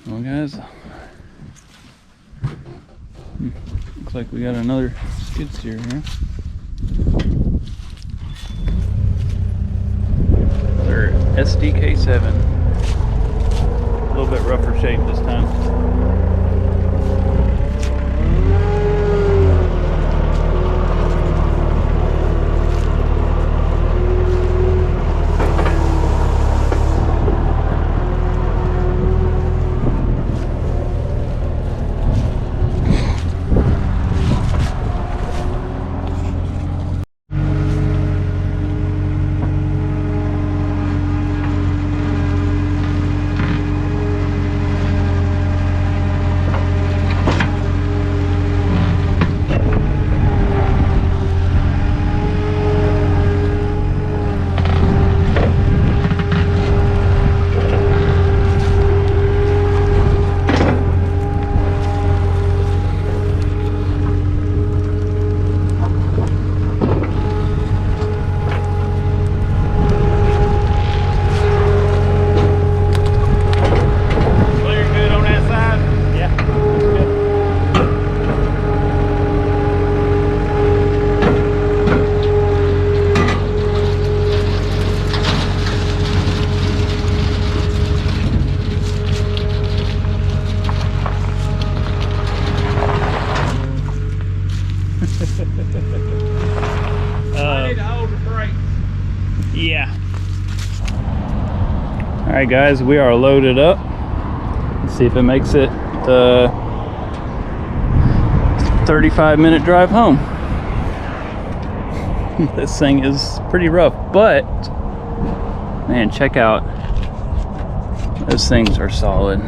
Well, guys, looks like we got another skid steer here. Another SDK7. A little bit rougher shape this time. Yeah. All right, guys, we are loaded up. Let's see if it makes it the 35-minute drive home. This thing is pretty rough, but man, check out, those things are solid.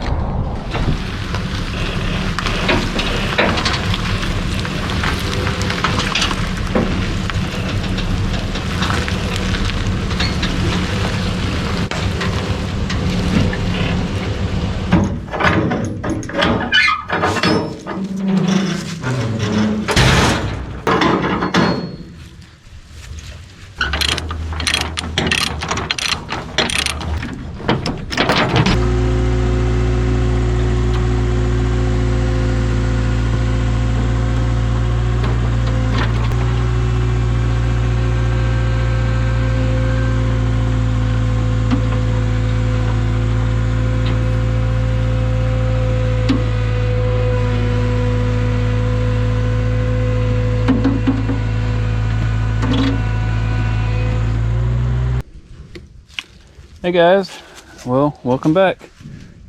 Hey guys, well, welcome back.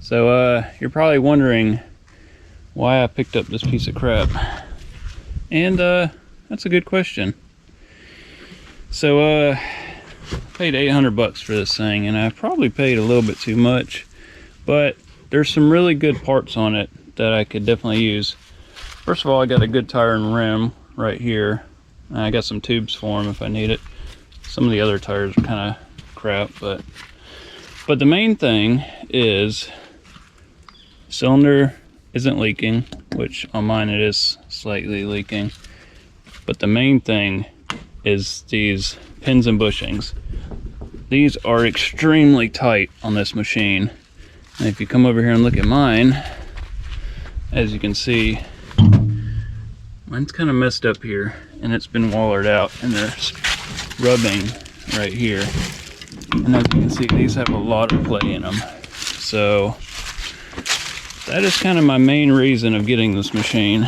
So you're probably wondering why I picked up this piece of crap, and that's a good question. So paid 800 bucks for this thing, and I probably paid a little bit too much, but there's some really good parts on it that I could definitely use. First of all, I got a good tire and rim right here. I got some tubes for them if I need it. Some of the other tires are kind of crap, but the main thing is cylinder isn't leaking, which on mine it is slightly leaking. But the main thing is these pins and bushings. These are extremely tight on this machine. And if you come over here and look at mine, as you can see, mine's kind of messed up here and it's been wallered out and there's rubbing right here. And as you can see, these have a lot of play in them. So that is kind of my main reason of getting this machine.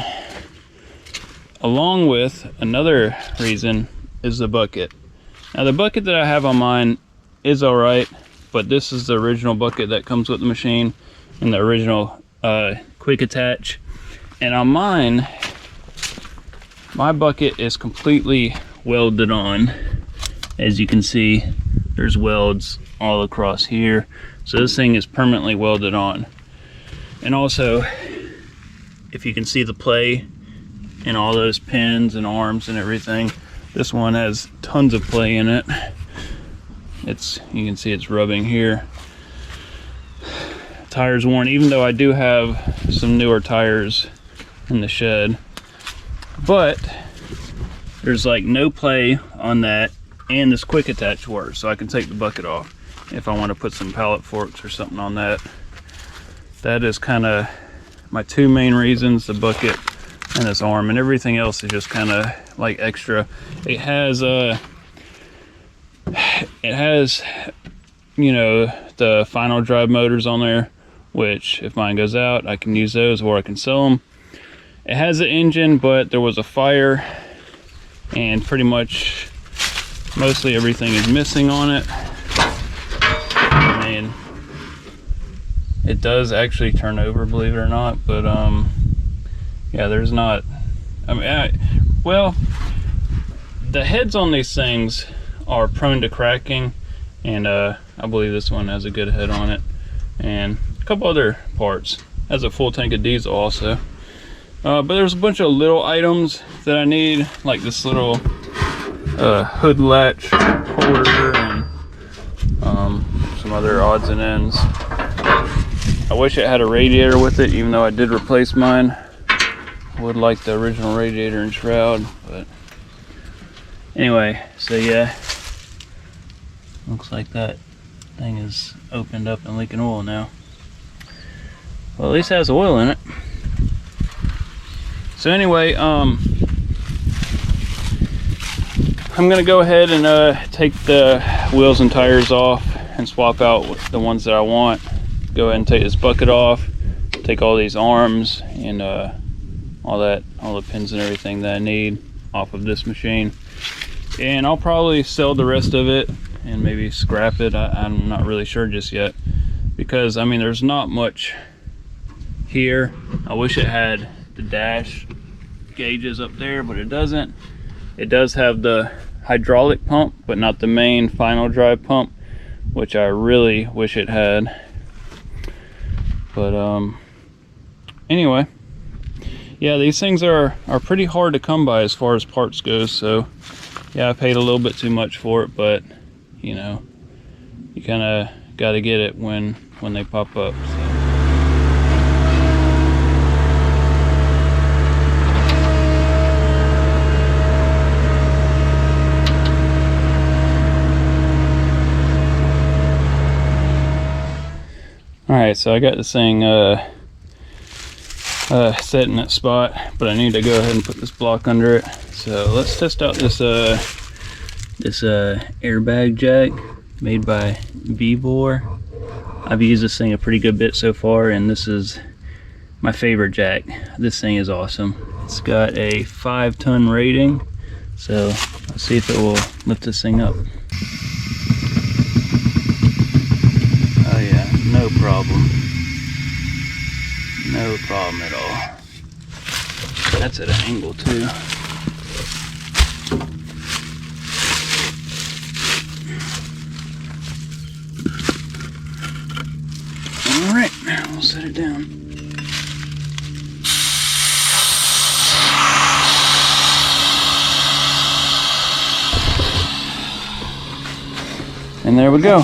Along with another reason is the bucket. Now the bucket that I have on mine is all right, but this is the original bucket that comes with the machine and the original quick attach. And on mine, my bucket is completely welded on. As you can see, there's welds all across here. So this thing is permanently welded on. And also, if you can see the play in all those pins and arms and everything, this one has tons of play in it. You can see it's rubbing here. Tires worn, even though I do have some newer tires in the shed. But there's like no play on that. And this quick attach works, so I can take the bucket off if I want to put some pallet forks or something on that. that is kind of my two main reasons, the bucket and this arm, and everything else is just kind of like extra. It has you know, the final drive motors on there, which if mine goes out, I can use those or I can sell them. It has an engine, but there was a fire and pretty much mostly everything is missing on it. I mean, it does actually turn over, believe it or not, but yeah, there's not, I mean, well, the heads on these things are prone to cracking, and I believe this one has a good head on it, and a couple other parts. Has a full tank of diesel also. But there's a bunch of little items that I need, like this little hood latch holder and some other odds and ends. I wish it had a radiator with it, even though I did replace mine. I would like the original radiator and shroud, but anyway, so yeah, looks like that thing is opened up and leaking oil now. Well, at least it has oil in it. So anyway, I'm gonna go ahead and take the wheels and tires off and swap out the ones that I want. Go ahead and take this bucket off, take all these arms and all the pins and everything that I need off of this machine, and I'll probably sell the rest of it and maybe scrap it. I'm not really sure just yet, because I mean, there's not much here. I wish it had the dash gauges up there, but it doesn't. It does have the hydraulic pump, but not the main final drive pump, which I really wish it had. But anyway, yeah, these things are pretty hard to come by as far as parts goes. So yeah, I paid a little bit too much for it, but you know, you kind of got to get it when they pop up. So. Alright, so I got this thing set in that spot, but I need to go ahead and put this block under it. So let's test out this airbag jack made by Vevor. I've used this thing a pretty good bit so far, and this is my favorite jack. This thing is awesome. It's got a 5-ton rating, so let's see if it will lift this thing up. Oh yeah, no problem. No problem at all. That's at an angle too. Alright, we'll set it down. And there we go.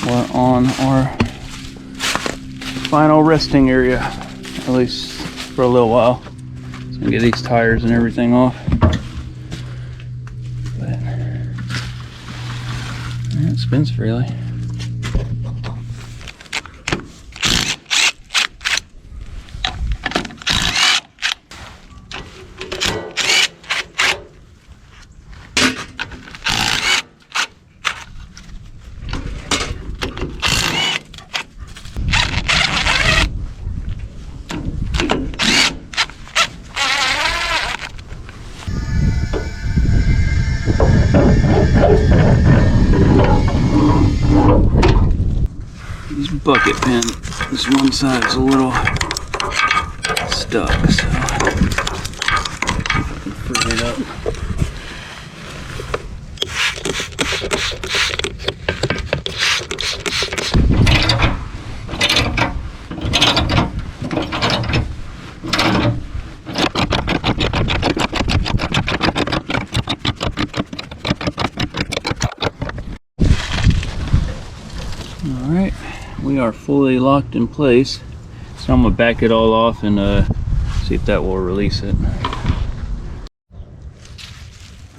We're on our final resting area, at least for a little while. So I'm gonna get these tires and everything off. But it spins freely. This bucket pin, this one side is a little stuck, so I can free it up. Alright, we are fully locked in place. So I'm going to back it all off and see if that will release it.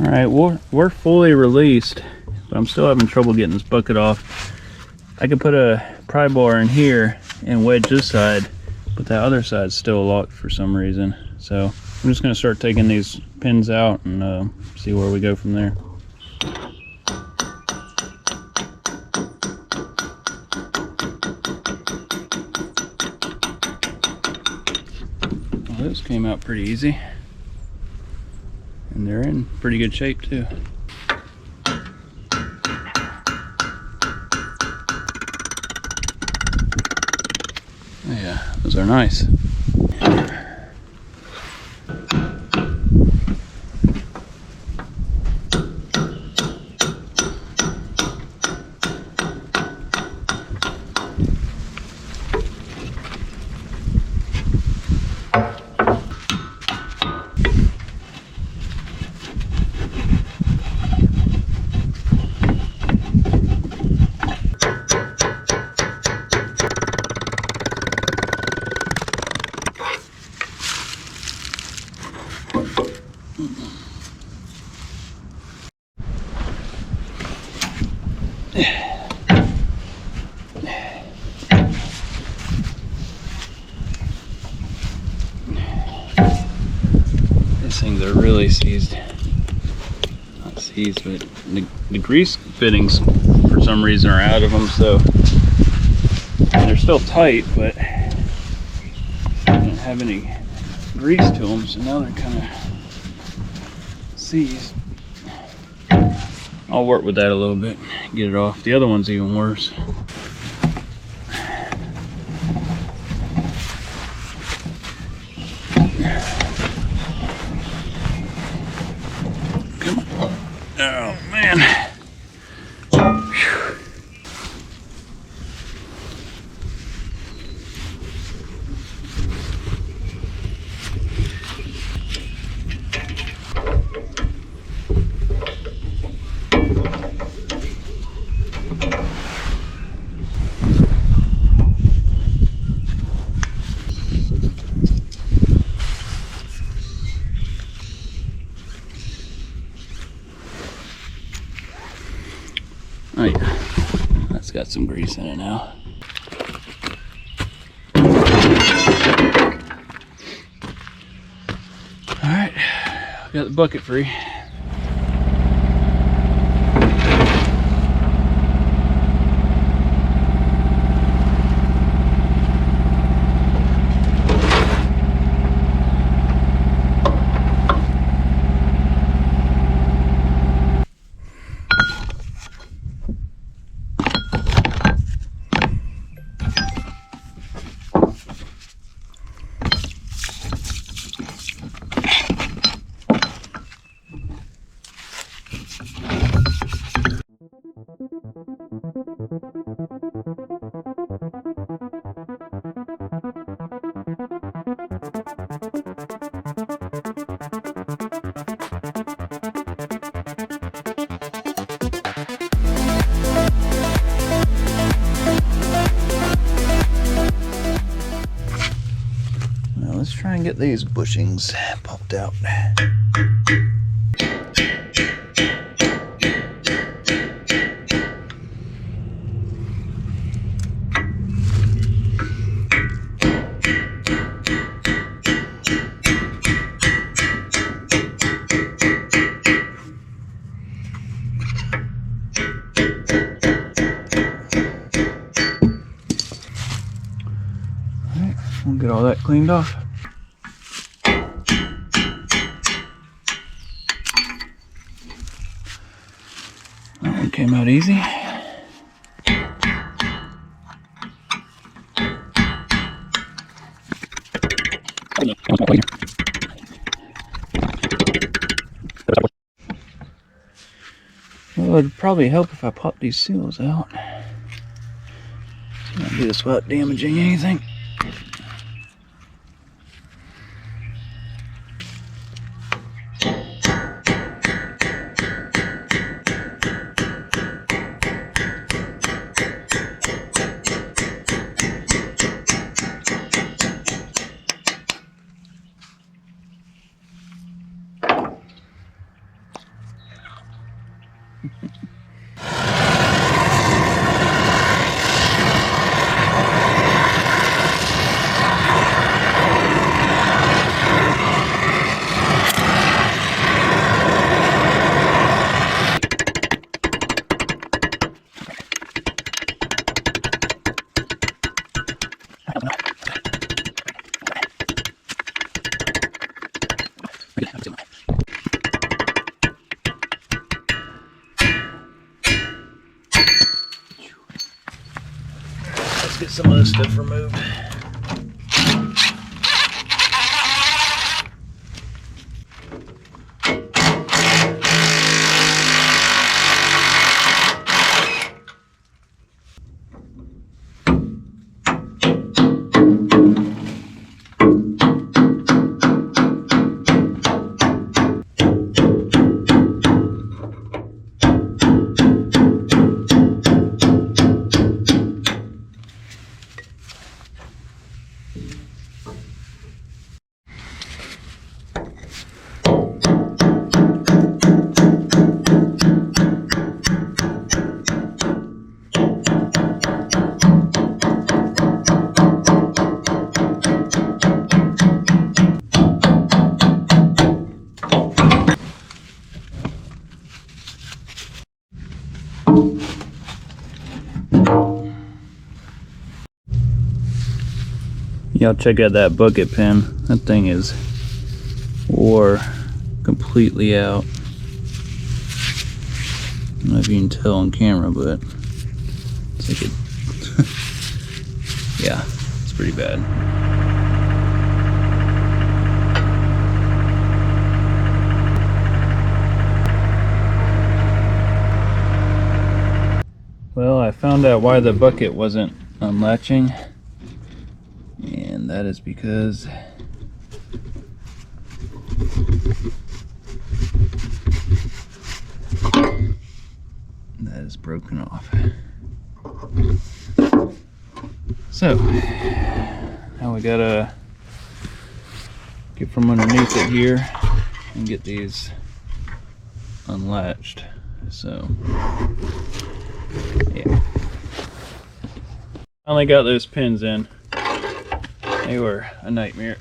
Alright, we're fully released, but I'm still having trouble getting this bucket off. I could put a pry bar in here and wedge this side, but that other side's still locked for some reason. So I'm just gonna start taking these pins out and see where we go from there. Well, those came out pretty easy, and they're in pretty good shape too. Yeah, those are nice. These things are really seized. Not seized, but the grease fittings for some reason are out of them, so they're still tight, but I didn't have any grease to them, so now they're kind of seized. I'll work with that a little bit, get it off. The other one's even worse. Come on. Oh man. Whew. Oh yeah, that's got some grease in it now. All right, got the bucket free. Now let's try and get these bushings popped out. We'll get all that cleaned off. That one came out easy. Well, it'd probably help if I pop these seals out. So I can do this without damaging anything. get some of this stuff removed. Y'all check out that bucket pin. That thing is wore completely out. I don't know if you can tell on camera, but it's like it. Yeah, it's pretty bad. Well, I found out why the bucket wasn't unlatching, and that is because that is broken off. So now we gotta get from underneath it here and get these unlatched. So yeah, finally got those pins in. They were a nightmare.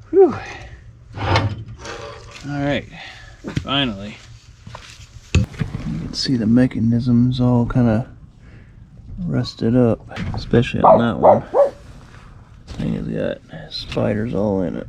Whew. Alright, finally. You can see the mechanisms all kind of rusted up, especially on that one. Thing has got spiders all in it.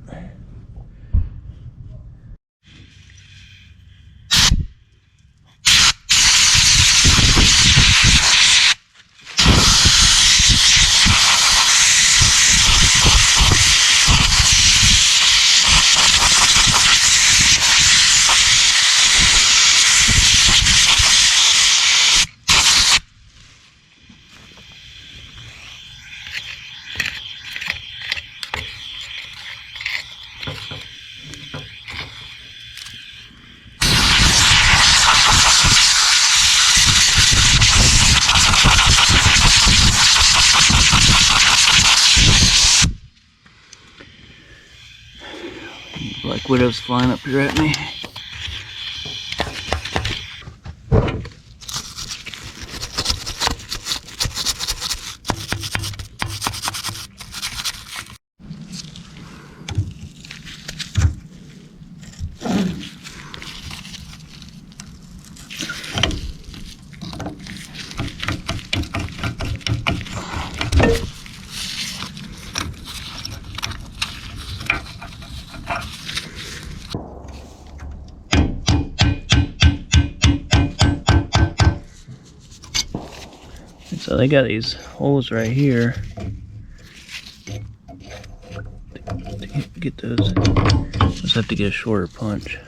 Black widows flying up here at me. So they got these holes right here to get those. Just have to get a shorter punch.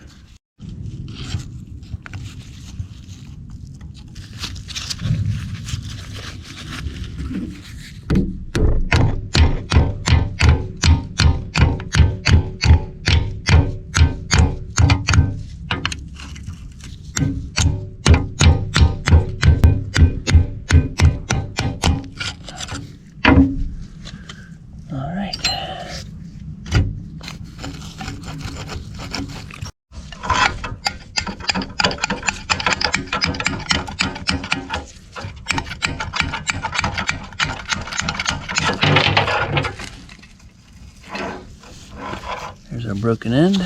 There's our broken end.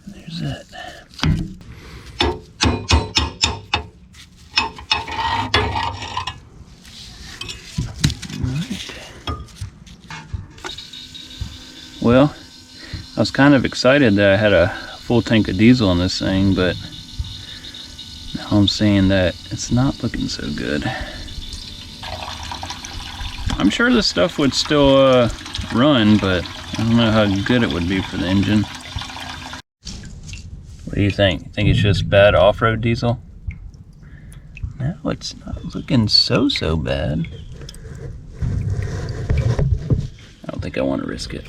There's that. Alright. Well, I was kind of excited that I had a full tank of diesel in this thing, but now I'm seeing that it's not looking so good. I'm sure this stuff would still run, but I don't know how good it would be for the engine. What do you think? Think it's just bad off-road diesel? No, it's not looking so bad. I don't think I want to risk it.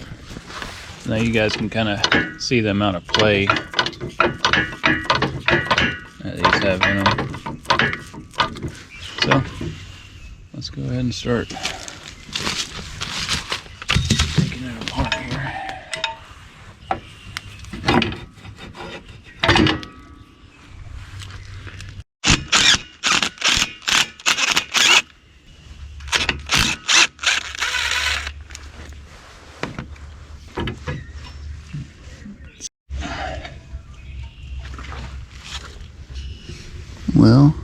Now you guys can kind of see the amount of play that these have in them. So let's go ahead and start taking it apart here. Well,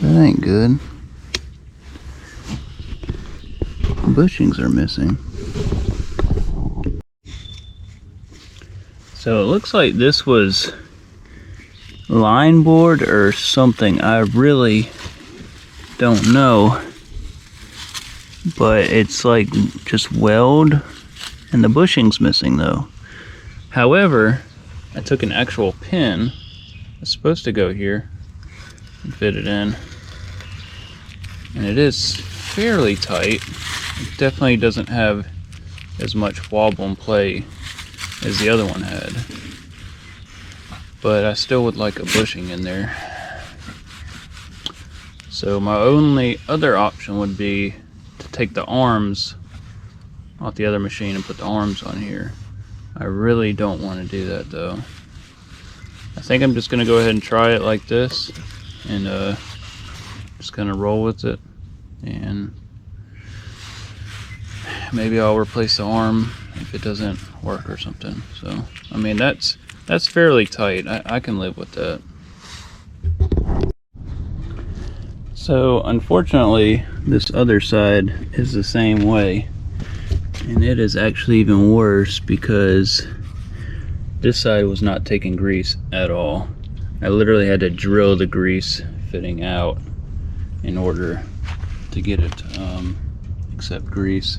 that ain't good. Bushings are missing. So it looks like this was line board or something. I really don't know. But it's like just weld, and the bushing's missing though. However, I took an actual pin. It's supposed to go here and fit it in, and it is fairly tight. It definitely doesn't have as much wobble and play as the other one had, but I still would like a bushing in there. So my only other option would be to take the arms off the other machine and put the arms on here. I really don't want to do that though. I think I'm just going to go ahead and try it like this, and just kind of roll with it, and maybe I'll replace the arm if it doesn't work or something. So I mean, that's fairly tight. I can live with that. So unfortunately this other side is the same way, and it is actually even worse because this side was not taking grease at all. I literally had to drill the grease fitting out in order to get it to accept grease.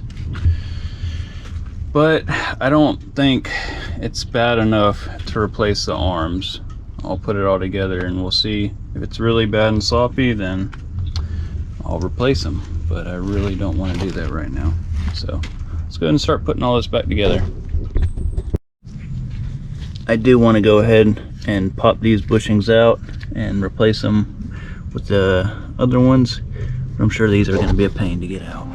But I don't think it's bad enough to replace the arms. I'll put it all together and we'll see. If it's really bad and sloppy, then I'll replace them. But I really don't want to do that right now. So let's go ahead and start putting all this back together. I do want to go ahead and pop these bushings out and replace them with the other ones. I'm sure these are going to be a pain to get out.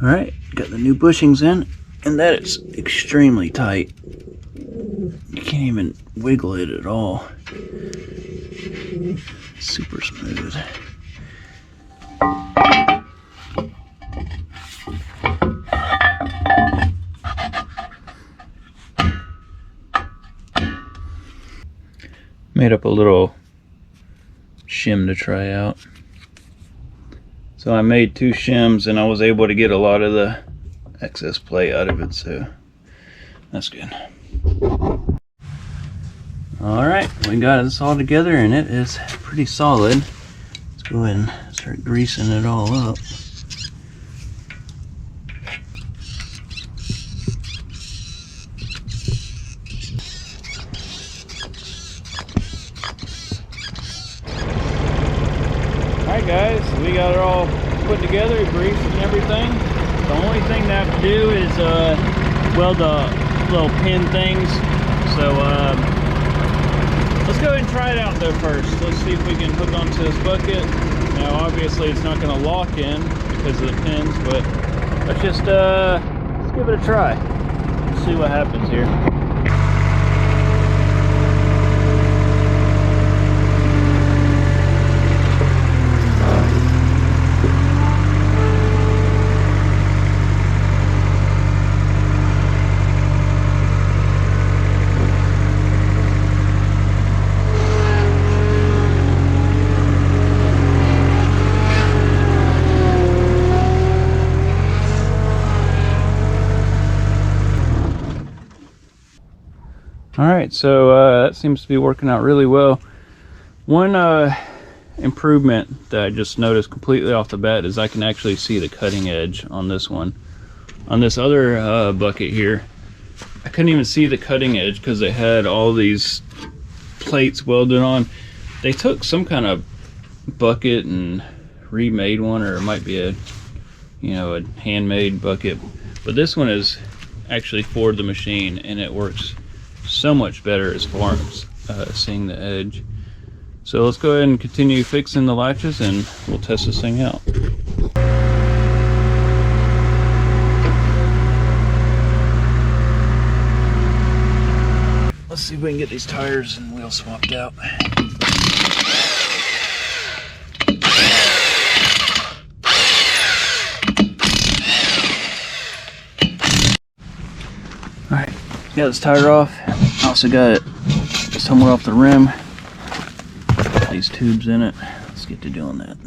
Alright, got the new bushings in, and that is extremely tight. You can't even wiggle it at all. Super smooth. made up a little shim to try out. So I made 2 shims and I was able to get a lot of the excess play out of it, so that's good. Alright, we got this all together and it is pretty solid. Let's go ahead and start greasing it all up. Alright guys, we got it all put together, greased and everything. The only thing that I have to do is weld the little pin things. So let's go ahead and try it out though first. Let's see if we can hook onto this bucket. Now obviously it's not going to lock in because of the pins, but let's just let's give it a try. Let's see what happens here. Alright, so that seems to be working out really well. One improvement that I just noticed completely off the bat is I can actually see the cutting edge on this one. On this other bucket here, I couldn't even see the cutting edge because they had all these plates welded on. They took some kind of bucket and remade one, or it might be a, you know, a handmade bucket. But this one is actually for the machine and it works so much better as far as seeing the edge. So let's go ahead and continue fixing the latches and we'll test this thing out. Let's see if we can get these tires and wheels swapped out. Alright, got this tire off. I also got it somewhere off the rim. Got these tubes in it. Let's get to doing that.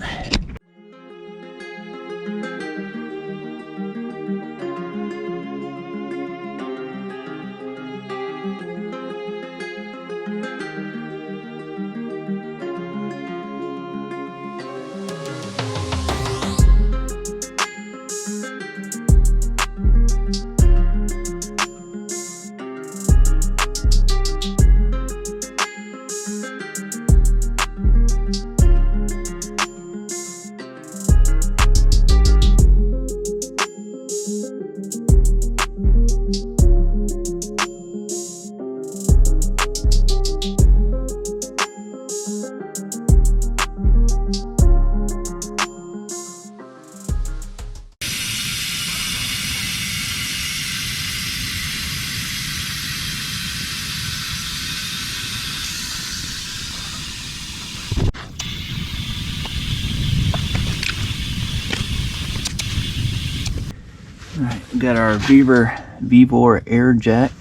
Alright, we got our Vevor air jack.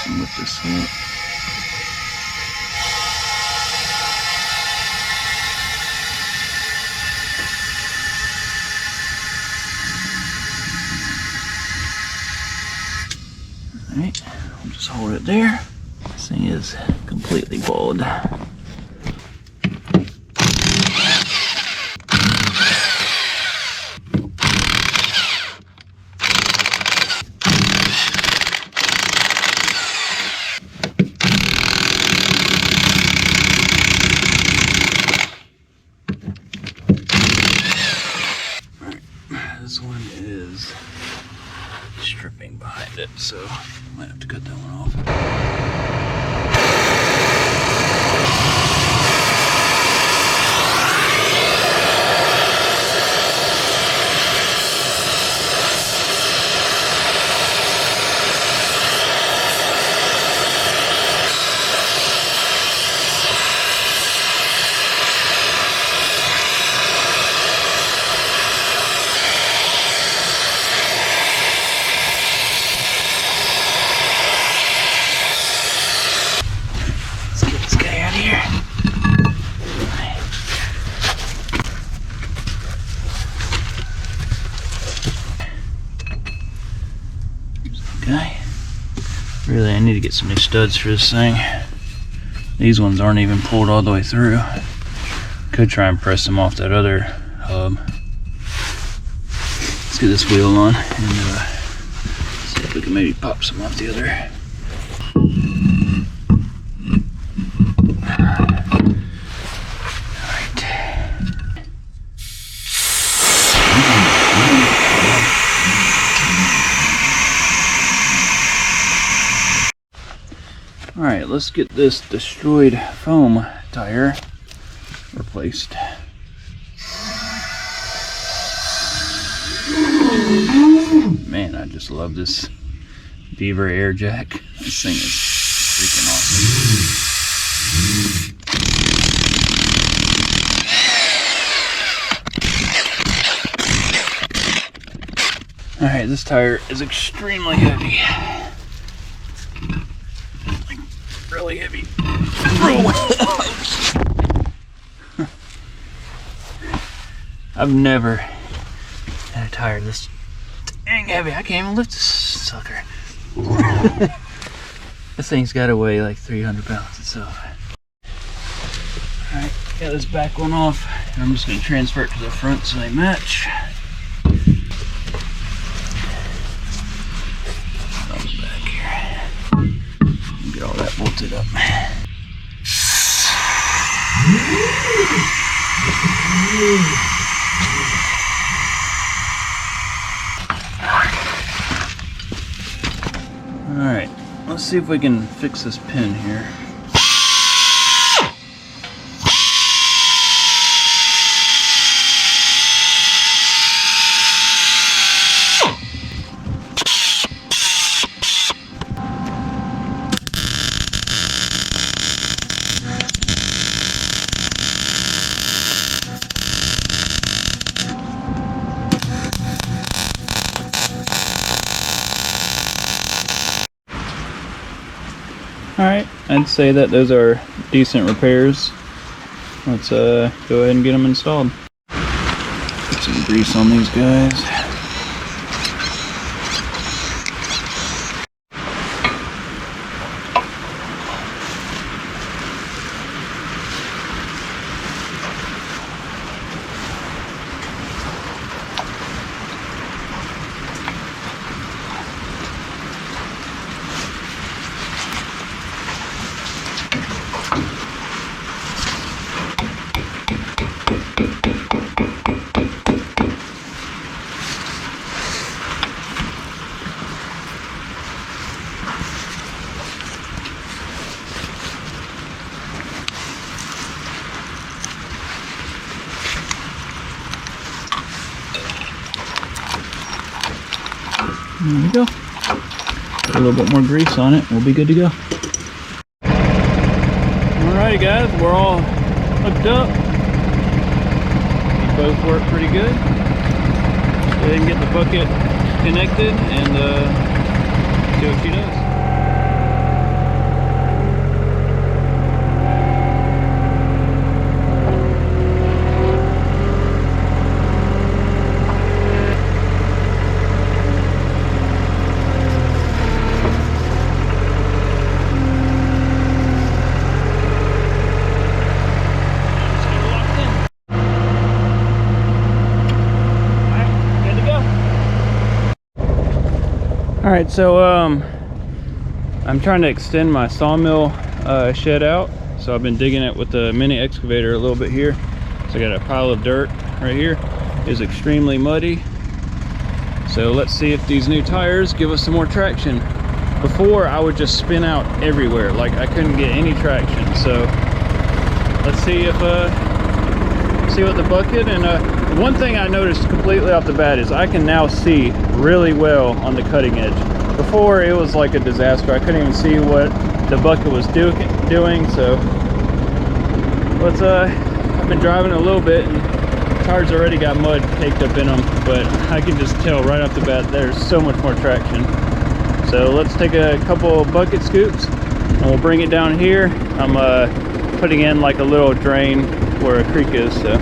Lift this up. Alright, we'll just hold it there. This thing is completely bald. This one is stripping behind it, so I might have to cut that one off. guy. Really, I need to get some new studs for this thing. These ones aren't even pulled all the way through. Could try and press them off that other hub. Let's get this wheel on and see if we can maybe pop some off the other. Alright, let's get this destroyed foam tire replaced. Man, I just love this Beaver air jack. This thing is freaking awesome. Alright, this tire is extremely heavy. Like, really heavy. I've never had a tire this dang heavy. I can't even lift this sucker. This thing's got to weigh like 300 pounds itself. Alright, got this back one off. And I'm just going to transfer it to the front so they match. On the back here. Get all that bolted up. Alright, let's see if we can fix this pin here. Alright, I'd say that those are decent repairs. Let's go ahead and get them installed. Put some grease on these guys. There we go. Put a little bit more grease on it, we'll be good to go. Alrighty guys, we're all hooked up. They both work pretty good. Go ahead and get the bucket connected and see what she does. Alright, so I'm trying to extend my sawmill shed out. So I've been digging it with the mini excavator a little bit here. So I got a pile of dirt right here. It's extremely muddy. So let's see if these new tires give us some more traction. Before I would just spin out everywhere, like I couldn't get any traction. So let's see if see what the bucket and one thing I noticed completely off the bat is I can now see really well on the cutting edge. Before it was like a disaster. I couldn't even see what the bucket was doing. So let's I've been driving a little bit and the tires already got mud caked up in them, but I can just tell right off the bat there's so much more traction. So let's take a couple bucket scoops and we'll bring it down here. I'm putting in like a little drain where a creek is. So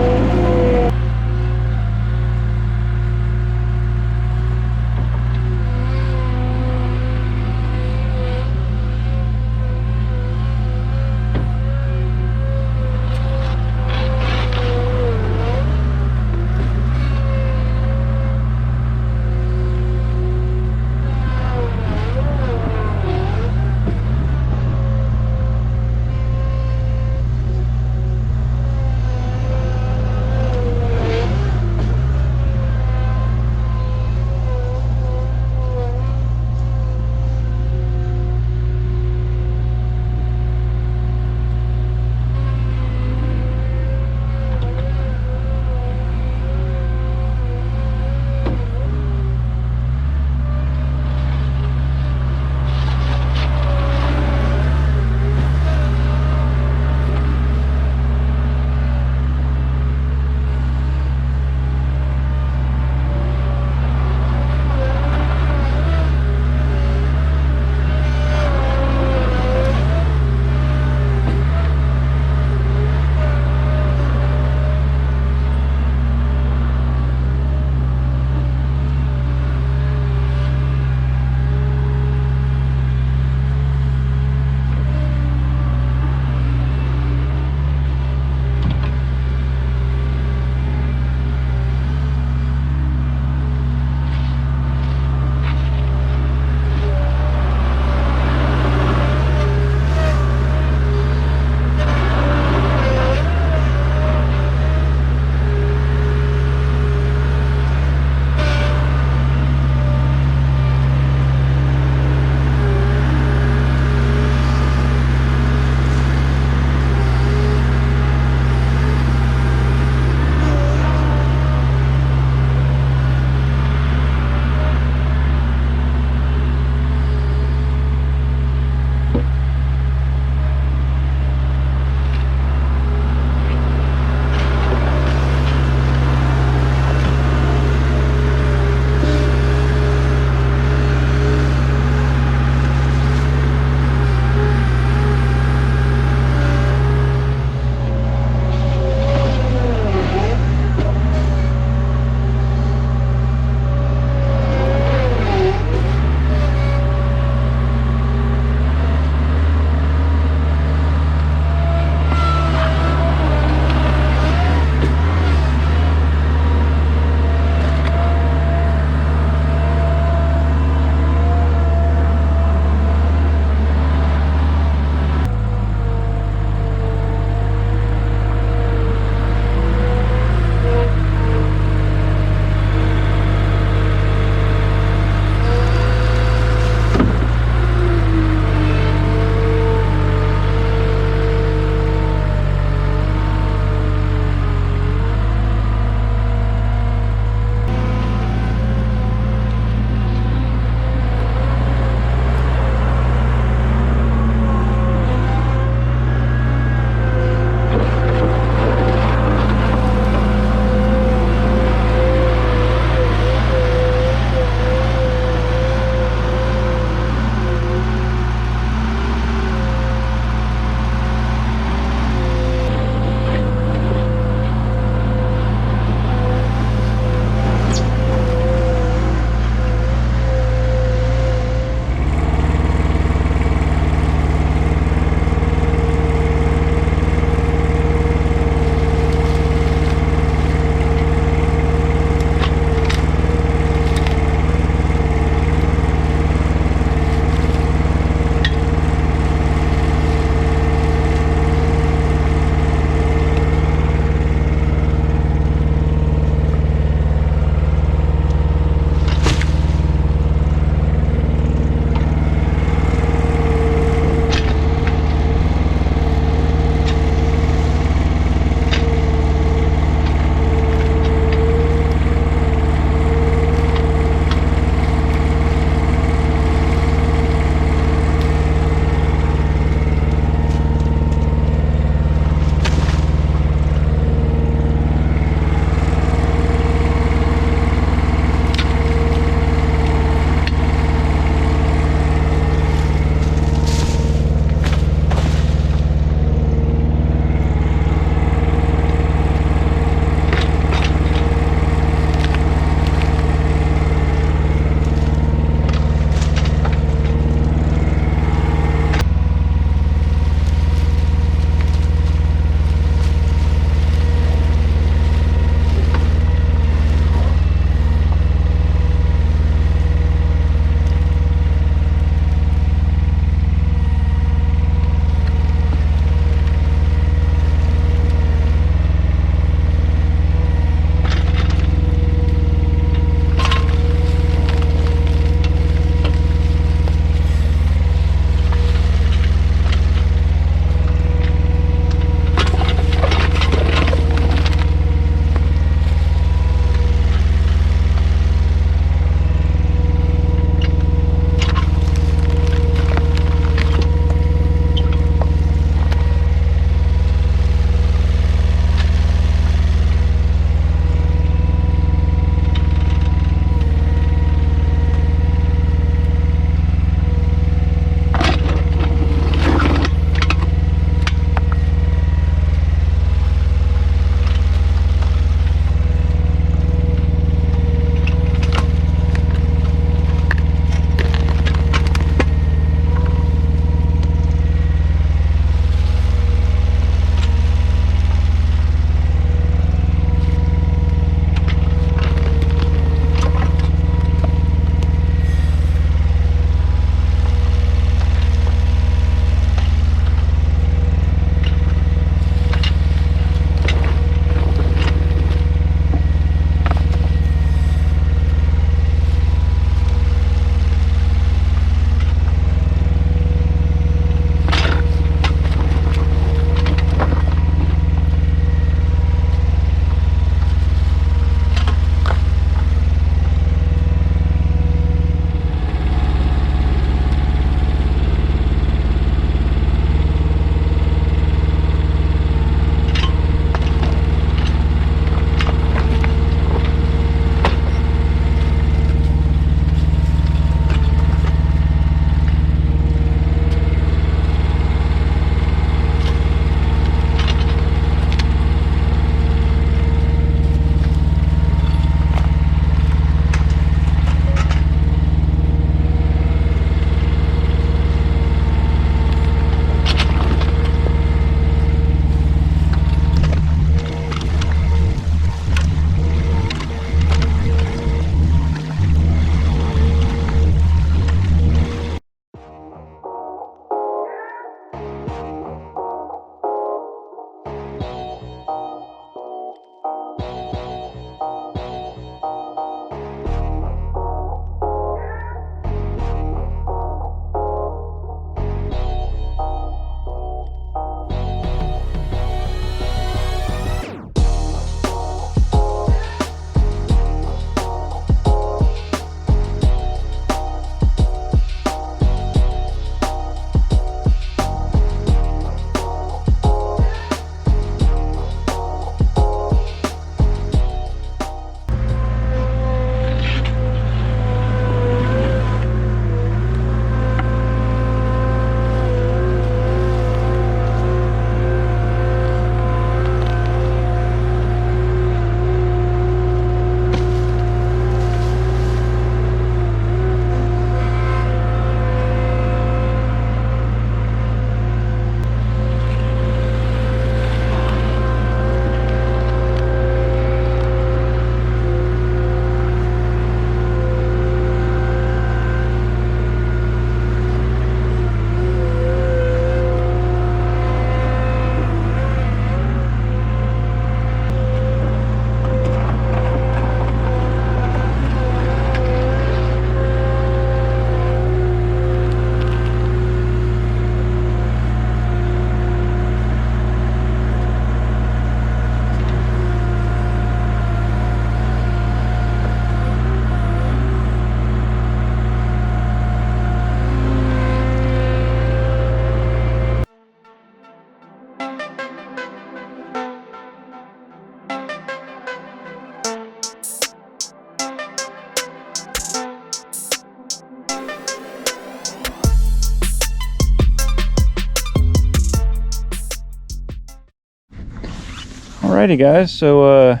Alrighty guys, so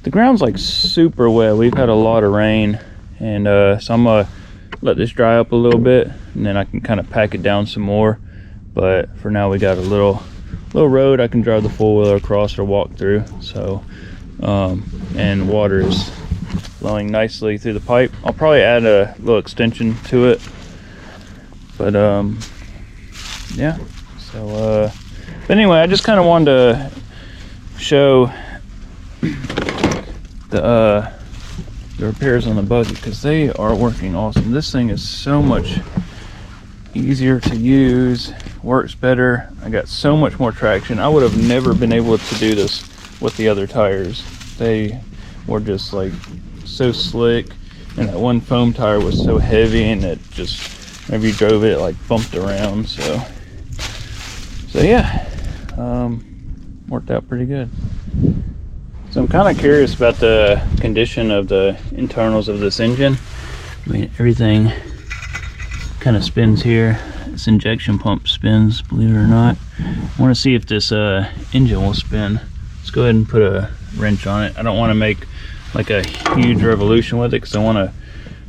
the ground's like super wet. We've had a lot of rain, and so I'm gonna let this dry up a little bit, and then I can kind of pack it down some more. But for now, we got a little road I can drive the four-wheeler across or walk through. So and water is flowing nicely through the pipe. I'll probably add a little extension to it, but yeah. So but anyway, I just kind of wanted to show the repairs on the bucket, because they are working awesome. This thing is so much easier to use, works better. I got so much more traction. I would have never been able to do this with the other tires. They were just like so slick, and that one foam tire was so heavy, and it just, whenever you drove it, it like bumped around. So yeah, worked out pretty good. So I'm kind of curious about the condition of the internals of this engine. I mean, everything kind of spins here. This injection pump spins, believe it or not. I want to see if this engine will spin. Let's go ahead and put a wrench on it. I don't want to make like a huge revolution with it, because I want to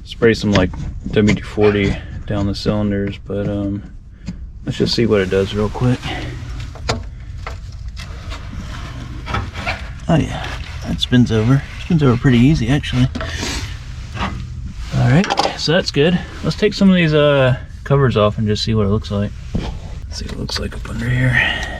spray some like WD-40 down the cylinders, but let's just see what it does real quick. Oh yeah, that spins over. Spins over pretty easy, actually. Alright, so that's good. Let's take some of these covers off and just see what it looks like. Let's see what it looks like up under here.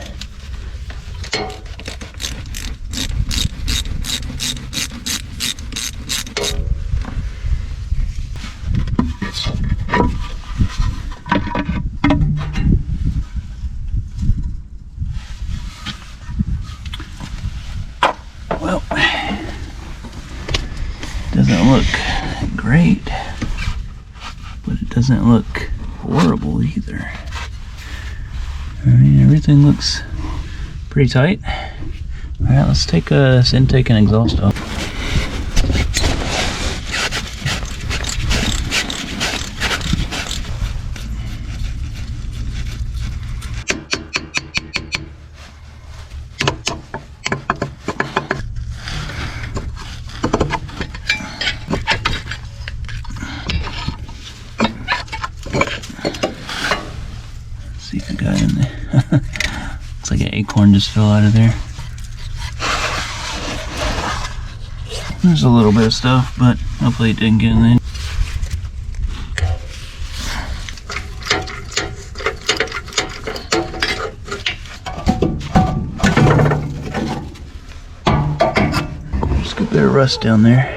Well, doesn't look great, but it doesn't look horrible either. I mean, everything looks pretty tight. Alright, let's take this intake and exhaust off. See if I got in there. Looks like an acorn just fell out of there. There's a little bit of stuff, but hopefully it didn't get in there. Just a bit of rust down there.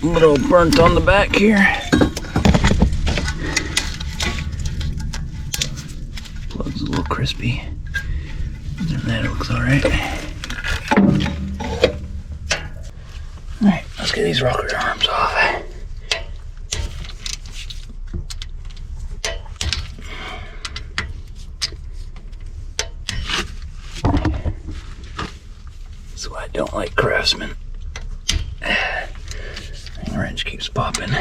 A little burnt on the back here. Plug's a little crispy. Other than that, it looks alright. Alright, let's get these rocker arms off. That's why I don't like Craftsman. Wrench keeps popping.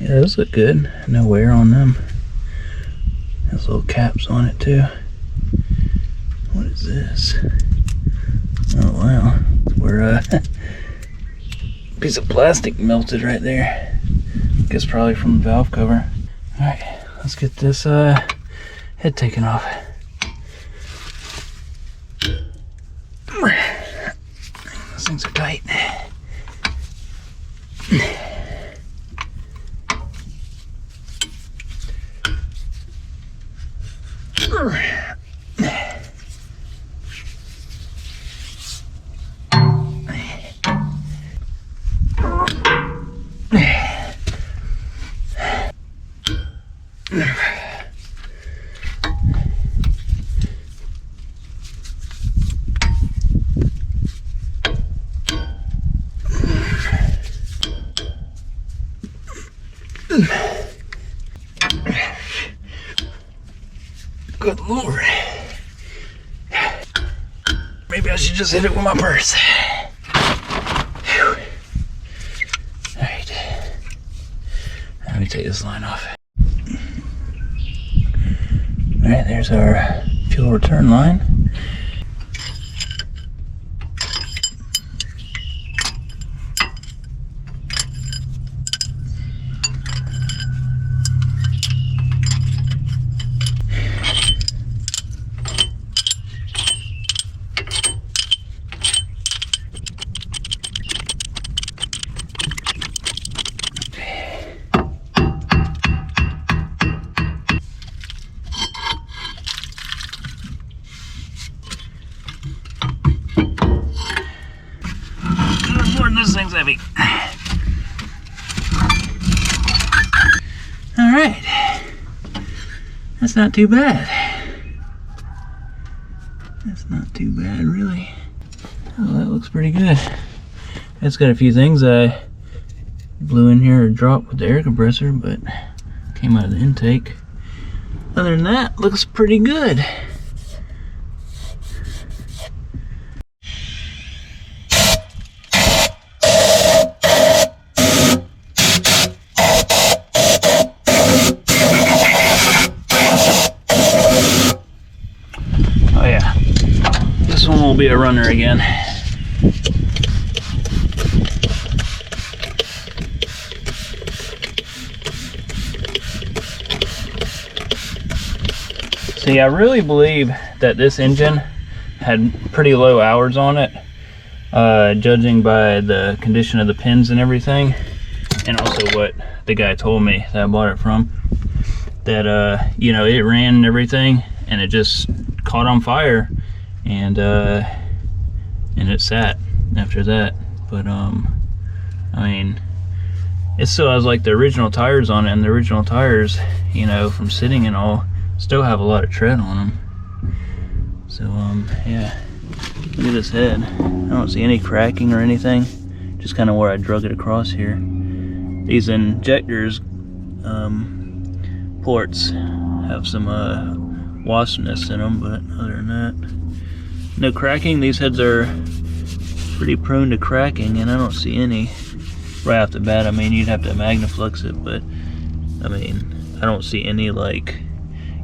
Yeah, those look good. No wear on them. Has little caps on it too. What is this? Oh wow. It's where a piece of plastic melted right there. Guess probably from the valve cover. Alright, let's get this head taken off. Those things are tight. Good Lord. Maybe I should just hit it with my purse. Whew. All right. Let me take this line off. All right, there's our fuel return line. This thing's heavy. All right, that's not too bad. That's not too bad, really. Oh, that looks pretty good. It's got a few things I blew in here or dropped with the air compressor, but came out of the intake. Other than that, looks pretty good. This one will be a runner again. See, I really believe that this engine had pretty low hours on it, judging by the condition of the pins and everything, and also what the guy told me that I bought it from. That you know, it ran and everything, and it just caught on fire. And it sat after that, but I mean, it still has like the original tires on it, and the original tires, you know, from sitting and all, still have a lot of tread on them. So yeah, look at this head. I don't see any cracking or anything, just kind of where I drug it across here. These injectors ports have some waspness in them, but other than that, no cracking. These heads are pretty prone to cracking, and I don't see any right off the bat. I mean, you'd have to Magnaflux it, but I mean, I don't see any, like,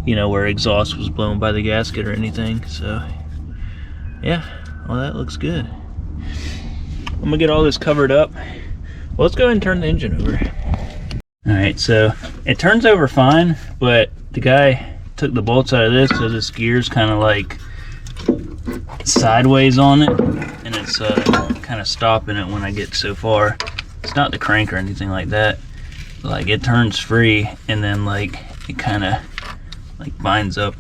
you know, where exhaust was blown by the gasket or anything. So yeah, well, that looks good. I'm gonna get all this covered up. Well, let's go ahead and turn the engine over. All right, so it turns over fine, but the guy took the bolts out of this, so this gear's kind of like sideways on it, and it's kind of stopping it when I get so far. It's not the crank or anything like that. Like, it turns free, and then like it kind of like binds up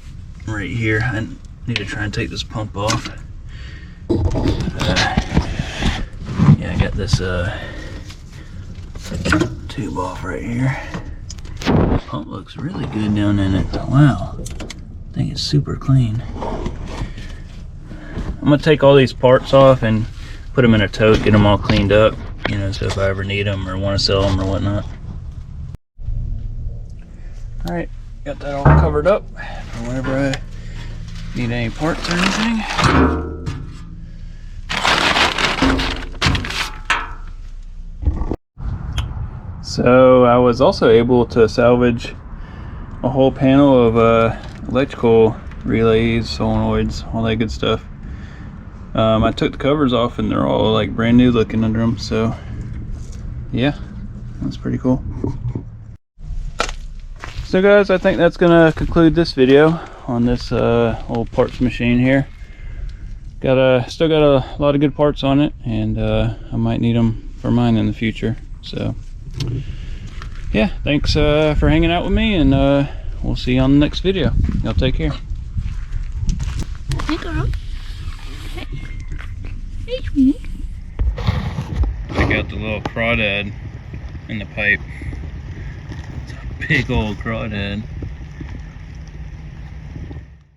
right here. I need to try and take this pump off. Yeah, I got this tube off right here. The pump looks really good down in it. Wow, I think it's super clean. I'm gonna take all these parts off and put them in a tote, get them all cleaned up, you know, so if I ever need them or want to sell them or whatnot. All right, got that all covered up for whenever I need any parts or anything. So I was also able to salvage a whole panel of electrical relays, solenoids, all that good stuff. I took the covers off and they're all like brand new looking under them, so yeah, that's pretty cool. So guys, I think that's gonna conclude this video on this old parts machine here. Still got a lot of good parts on it, and I might need them for mine in the future. So yeah, thanks for hanging out with me, and we'll see you on the next video. Y'all take care. Hey girl. Hey sweetie. Check out the little crawdad in the pipe. It's a big old crawdad.